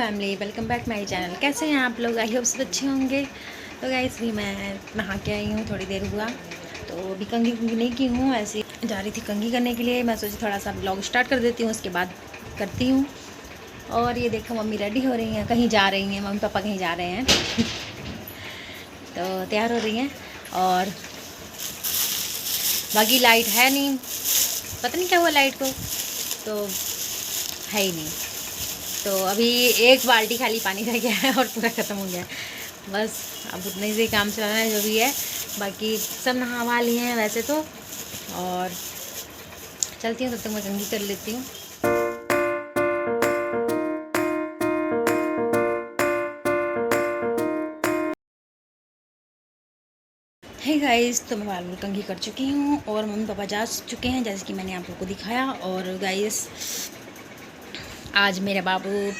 Family, welcome back my channel. कैसे हैं आप लोग? आई होप सब अच्छे होंगे। तो गाइस भी मैं नहा के आई हूँ, थोड़ी देर हुआ। तो अभी कंघी नहीं की हूँ, ऐसे जा रही थी कंघी करने के लिए। मैं सोची थोड़ा सा ब्लॉग स्टार्ट कर देती हूँ, उसके बाद करती हूँ। और ये देखो मम्मी रेडी हो रही हैं, कहीं जा रही हैं, मम्मी पापा कहीं जा रहे हैं तो तैयार हो रही हैं। और बाकी लाइट है नहीं, पता नहीं क्या हुआ लाइट को, तो है ही नहीं। तो अभी एक बाल्टी खाली पानी रह गया है और पूरा ख़त्म हो गया है। बस अब उतने से काम चलाना है जो भी है। बाकी सब नहा लिए हैं वैसे तो। और चलती हूँ, तब तक मैं कंघी कर लेती हूँ। हे गाइस, तो मैं बाल कंघी कर चुकी हूँ और मम्मी पापा जा चुके हैं, जैसे कि मैंने आप लोगों को दिखाया। और गाइस आज मेरा बाबू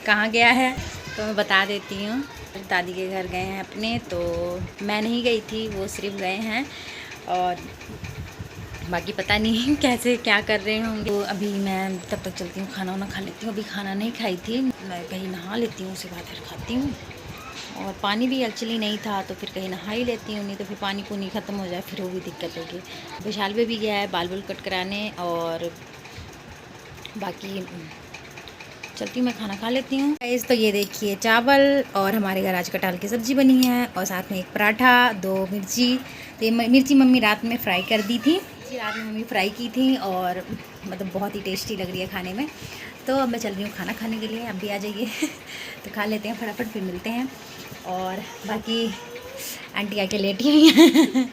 कहाँ गया है तो मैं बता देती हूँ। दादी के घर गए हैं अपने, तो मैं नहीं गई थी, वो सिर्फ गए हैं। और बाकी पता नहीं कैसे क्या कर रहे होंगे। तो अभी मैं तब तक चलती हूँ, खाना वाना खा लेती हूँ। अभी खाना नहीं खाई थी, मैं कहीं नहा लेती हूँ, उसके बाद फिर खाती हूँ। और पानी भी एक्चुअली नहीं था, तो फिर कहीं नहा ही लेती हूँ, नहीं तो फिर पानी पूनी ख़त्म हो जाए फिर वो भी दिक्कत होगी। विशाल भी गया है बाल कट कराने। और बाकी चलती हूँ, मैं खाना खा लेती हूँ। गाइस तो ये देखिए चावल, और हमारे घर आज कटहल की सब्ज़ी बनी है, और साथ में एक पराठा, 2 मिर्ची। तो ये मिर्ची मम्मी रात में फ्राई कर दी थी, रात में मम्मी फ्राई की थी, और मतलब बहुत ही टेस्टी लग रही है खाने में। तो अब मैं चल रही हूँ खाना खाने के लिए, अब भी आ जाइए तो खा लेते हैं फटाफट, फिर मिलते हैं। और बाकी आंटी आके लेटी हुई हैं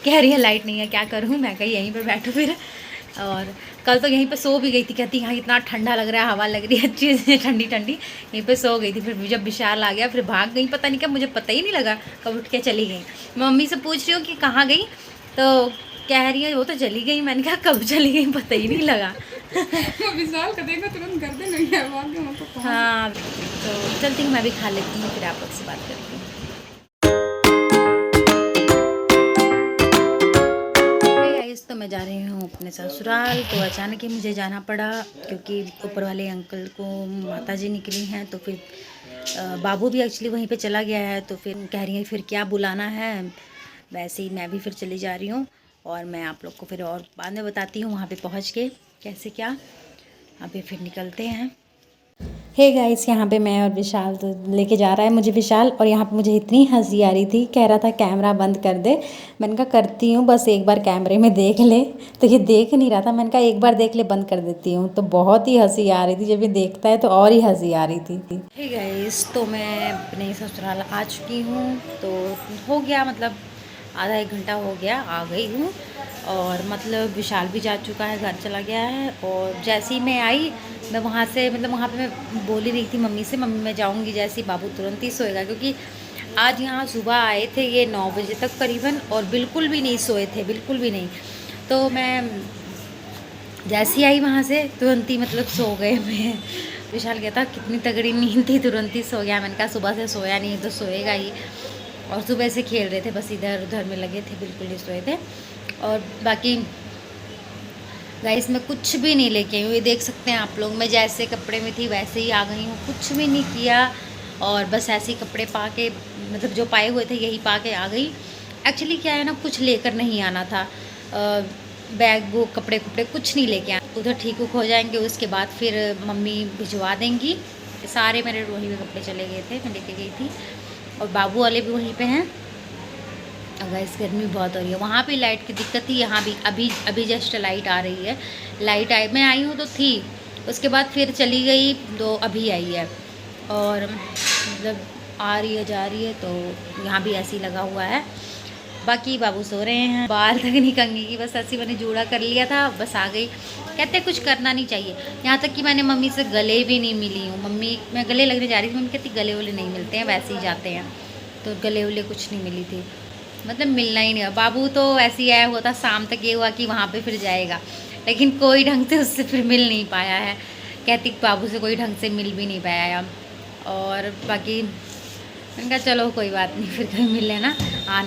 कह रही है लाइट नहीं है, क्या करूँ। मैं कहीं यहीं पर बैठूँ फिर। और कल तो यहीं पे सो भी गई थी, कहती यहाँ इतना ठंडा लग रहा है, हवा लग रही है अच्छी से ठंडी ठंडी, यहीं पे सो गई थी। फिर जब विशाल आ गया फिर भाग गई, पता नहीं क्या, मुझे पता ही नहीं लगा कब उठ के चली गई। मम्मी से पूछ रही हूँ कि कहाँ गई, तो कह रही है वो तो चली गई। मैंने कहा कब चली गई, पता ही नहीं लगा विशाल का देखो तुरंत गर्दन नहीं है। हाँ, तो चलती हूँ, मैं भी खा लेती हूँ, फिर आप लोग से बात करती हूँ। तो मैं जा रही हूँ अपने ससुराल। तो अचानक ही मुझे जाना पड़ा, क्योंकि ऊपर वाले अंकल को माताजी निकली हैं। तो फिर बाबू भी एक्चुअली वहीं पे चला गया है, तो फिर कह रही है फिर क्या बुलाना है। वैसे ही मैं भी फिर चली जा रही हूँ, और मैं आप लोग को फिर और बाद में बताती हूँ वहाँ पे पहुँच के कैसे क्या। अभी फिर निकलते हैं। हे गाइस, यहाँ पे मैं और विशाल, तो लेके जा रहा है मुझे विशाल। और यहाँ पे मुझे इतनी हंसी आ रही थी, कह रहा था कैमरा बंद कर दे। मैंने कहा करती हूँ, बस एक बार कैमरे में देख ले। तो ये देख नहीं रहा था, मैंने कहा एक बार देख ले, बंद कर देती हूँ। तो बहुत ही हंसी आ रही थी, जब ये देखता है तो और ही हंसी आ रही थी। हे गाइस, तो मैं अपने ससुराल आ चुकी हूँ। तो हो गया, मतलब आधा 1 घंटा हो गया, आ गई हूँ। और मतलब विशाल भी जा चुका है, घर चला गया है। और जैसे ही मैं आई, मैं वहाँ से, मतलब वहाँ पे मैं बोल ही रही थी मम्मी से, मम्मी मैं जाऊँगी जैसे ही बाबू तुरंत ही सोएगा, क्योंकि आज यहाँ सुबह आए थे ये 9 बजे तक करीबन, और बिल्कुल भी नहीं सोए थे, बिल्कुल भी नहीं। तो मैं जैसे ही आई वहाँ से तुरंत ही मतलब सो गए। मैं विशाल कहता कितनी तगड़ी नींद थी, तुरंत ही सो गया। मैंने कहा सुबह से सोया नहीं तो सोएगा ही। और सुबह से खेल रहे थे, बस इधर उधर में लगे थे, बिल्कुल नहीं सोए थे। और बाकी गाइस मैं कुछ भी नहीं लेके आई हूँ, ये देख सकते हैं आप लोग। मैं जैसे कपड़े में थी वैसे ही आ गई हूँ, कुछ भी नहीं किया। और बस ऐसे ही कपड़े पा के, मतलब जो पाए हुए थे यही पा के आ गई। एक्चुअली क्या है ना, कुछ लेकर नहीं आना था, बैग बुक कपड़े कपड़े कुछ नहीं लेके आना। उधर ठीक हो जाएंगे, उसके बाद फिर मम्मी भिजवा देंगी। सारे मेरे वहीं पे कपड़े चले गए थे, मैं लेके गई थी। और बाबू वाले भी वहीं पे हैं। अगर इस गर्मी बहुत हो रही है, वहाँ पे लाइट की दिक्कत थी, यहाँ भी अभी अभी जस्ट लाइट आ रही है। लाइट आई, मैं आई हूँ तो थी, उसके बाद फिर चली गई, तो अभी आई है। और मतलब आ रही है जा रही है, तो यहाँ भी ऐसे ही लगा हुआ है। बाकी बाबू सो रहे हैं, बाल तक नहीं कंघी की, बस ऐसी मैंने जूड़ा कर लिया था, बस आ गई। कहते कुछ करना नहीं चाहिए, यहाँ तक कि मैंने मम्मी से गले भी नहीं मिली हूँ। मम्मी, मैं गले लगने जा रही थी, मम्मी कहती गले वाले नहीं मिलते हैं, वैसे ही जाते हैं। तो गले वाले कुछ नहीं मिली थी, मतलब मिलना ही नहीं हुआ। बाबू तो ऐसे ही आया हुआ था, शाम तक ये हुआ कि वहाँ पे फिर जाएगा, लेकिन कोई ढंग से उससे फिर मिल नहीं पाया है। कहती बाबू से कोई ढंग से मिल भी नहीं पाया। और बाकी मैंने कहा चलो कोई बात नहीं, फिर कहीं मिल लेना,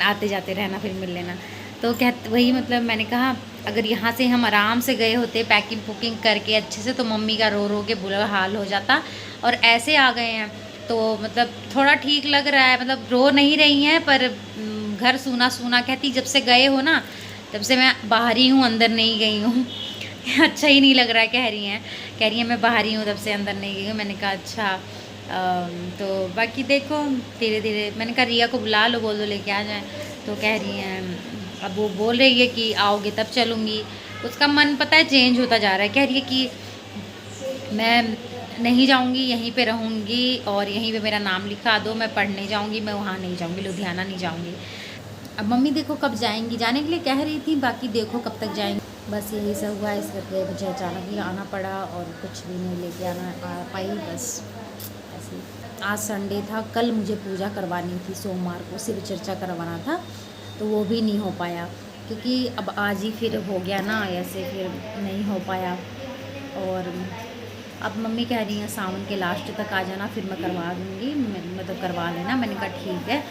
आते जाते रहना, फिर मिल लेना। तो वही मतलब मैंने कहा अगर यहाँ से हम आराम से गए होते पैकिंग पुकिंग करके अच्छे से, तो मम्मी का रो रो के बुरा हाल हो जाता। और ऐसे आ गए हैं तो मतलब थोड़ा ठीक लग रहा है, मतलब रो नहीं रही हैं, पर घर सूना सूना कहती। जब से गए हो ना, तब से मैं बाहर ही हूँ, अंदर नहीं गई हूँ। अच्छा ही नहीं लग रहा है, कह रही हैं मैं बाहर ही हूँ, तब से अंदर नहीं गई हूँ। मैंने कहा अच्छा। तो बाकी देखो धीरे धीरे, मैंने कहा रिया को बुला लो, बोल दो लेके आ जाए। तो कह रही हैं, अब वो बोल रही है कि आओगे तब चलूँगी। उसका मन पता है चेंज होता जा रहा है, कह रही है कि मैं नहीं जाऊंगी, यहीं पे रहूंगी और यहीं पे मेरा नाम लिखा दो, मैं पढ़ने जाऊंगी, मैं वहाँ नहीं जाऊंगी, लुधियाना नहीं जाऊंगी। अब मम्मी देखो कब जाएंगी, जाने के लिए कह रही थी, बाकी देखो कब तक जाएंगी। बस यही सब हुआ, इस करके मुझे अचानक ही आना पड़ा और कुछ भी नहीं लेके आ पाई, बस ऐसे ही। आज संडे था, कल मुझे पूजा करवानी थी, सोमवार को शिव चर्चा करवाना था, तो वो भी नहीं हो पाया क्योंकि अब आज ही फिर हो गया ना, ऐसे फिर नहीं हो पाया। और अब मम्मी कह रही हैं सावन के लास्ट तक आ जाना, फिर मैं करवा दूँगी, मतलब करवा लेना। मैंने कहा ठीक है,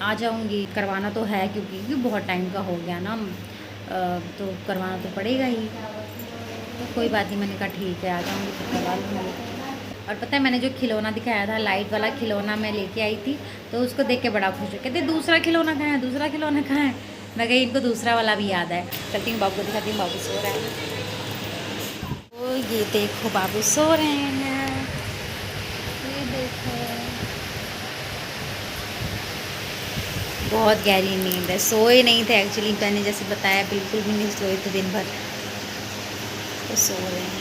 आ जाऊँगी। करवाना तो है क्योंकि बहुत टाइम का हो गया ना, तो करवाना तो पड़ेगा ही। तो कोई बात नहीं, मैंने कहा ठीक है, आ जाऊँगी फिर करवा लूँगी। और पता है मैंने जो खिलौना दिखाया था, लाइट वाला खिलौना मैं लेके आई थी, तो उसको देख के बड़ा खुश हो, कहते दूसरा खिलौना कहाँ है, दूसरा खिलौना कहाँ है। मैं कही इनको दूसरा वाला भी याद है। चलती हूँ बाबू को दिखाती हूँ, बाबू सो रहा है। तो ये देखो बाबू सो रहे हैं, ये देखो बहुत गहरी नींद है, सोए नहीं थे एक्चुअली, मैंने जैसे बताया बिल्कुल भी नहीं सोए थे दिन भर, तो सो रहे हैं।